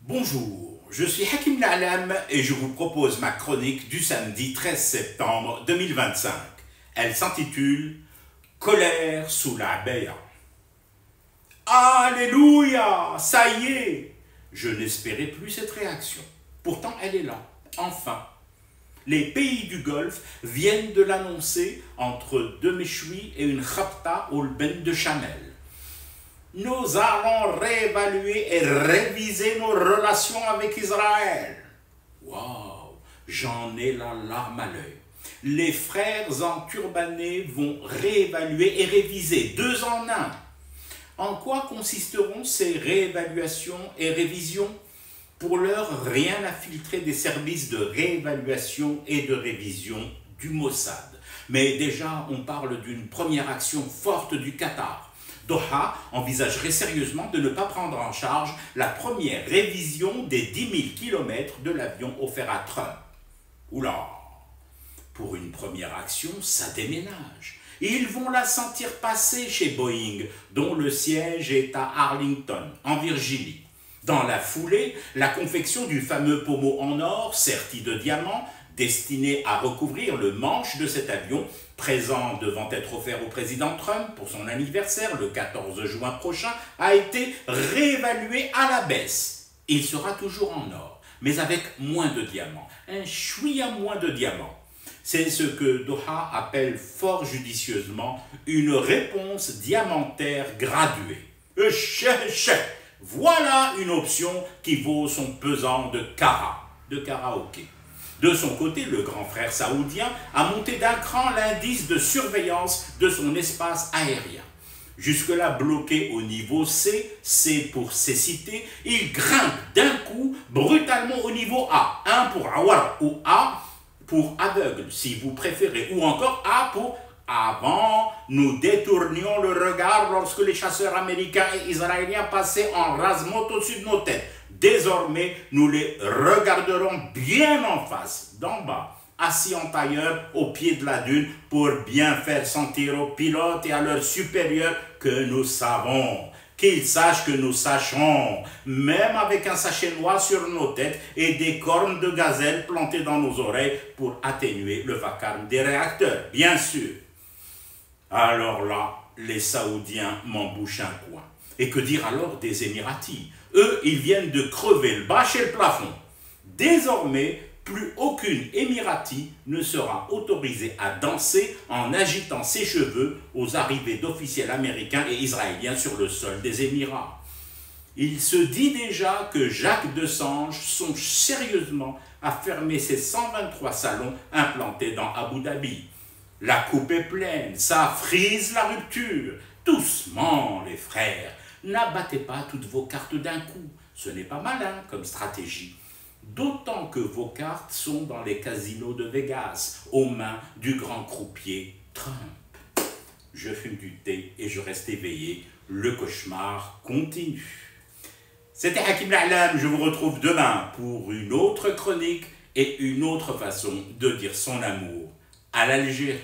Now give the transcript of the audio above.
Bonjour, je suis Hakim La'Alam et je vous propose ma chronique du samedi 13 septembre 2025. Elle s'intitule « Colère sous la béa ». Alléluia, ça y est. Je n'espérais plus cette réaction. Pourtant, elle est là, enfin. Les pays du Golfe viennent de l'annoncer entre deux méchouis et une khabta au ben de Chanel. Nous allons réévaluer et réviser nos relations avec Israël. Waouh, j'en ai la larme à l'œil. Les frères enturbanés vont réévaluer et réviser, deux en un. En quoi consisteront ces réévaluations et révisions? Pour l'heure, rien n'a filtré des services de réévaluation et de révision du Mossad. Mais déjà, on parle d'une première action forte du Qatar. Doha envisagerait sérieusement de ne pas prendre en charge la première révision des 10 000 km de l'avion offert à Trump. Oula, pour une première action, ça déménage. Ils vont la sentir passer chez Boeing, dont le siège est à Arlington, en Virginie. Dans la foulée, la confection du fameux pommeau en or, serti de diamants, destiné à recouvrir le manche de cet avion, présent devant être offert au président Trump pour son anniversaire le 14 juin prochain, a été réévalué à la baisse. Il sera toujours en or, mais avec moins de diamants, un chouïa moins de diamants. C'est ce que Doha appelle fort judicieusement une réponse diamantaire graduée. Voilà une option qui vaut son pesant de karaoké. De son côté, le grand frère saoudien a monté d'un cran l'indice de surveillance de son espace aérien. Jusque-là bloqué au niveau C, C pour cécité, il grimpe d'un coup brutalement au niveau A. 1 pour awar ou A pour aveugle, si vous préférez, ou encore A pour avant, nous détournions le regard lorsque les chasseurs américains et israéliens passaient en rase-motte au-dessus de nos têtes. Désormais, nous les regarderons bien en face, d'en bas, assis en tailleur au pied de la dune pour bien faire sentir aux pilotes et à leurs supérieurs que nous savons. Qu'ils sachent que nous sachons, même avec un sachet noir sur nos têtes et des cornes de gazelle plantées dans nos oreilles pour atténuer le vacarme des réacteurs, bien sûr. Alors là, les Saoudiens m'embouchent un coin. Et que dire alors des Émiratis? Eux, ils viennent de crever le bas chez le plafond. Désormais, plus aucune Émirati ne sera autorisée à danser en agitant ses cheveux aux arrivées d'officiels américains et israéliens sur le sol des Émirats. Il se dit déjà que Jacques Desange songe sérieusement à fermer ses 123 salons implantés dans Abu Dhabi. La coupe est pleine, ça frise la rupture. Doucement, les frères, n'abattez pas toutes vos cartes d'un coup. Ce n'est pas malin comme stratégie. D'autant que vos cartes sont dans les casinos de Vegas, aux mains du grand croupier Trump. Je fume du thé et je reste éveillé. Le cauchemar continue. C'était Hakim La'Alam. Je vous retrouve demain pour une autre chronique et une autre façon de dire son amour à l'Algérie.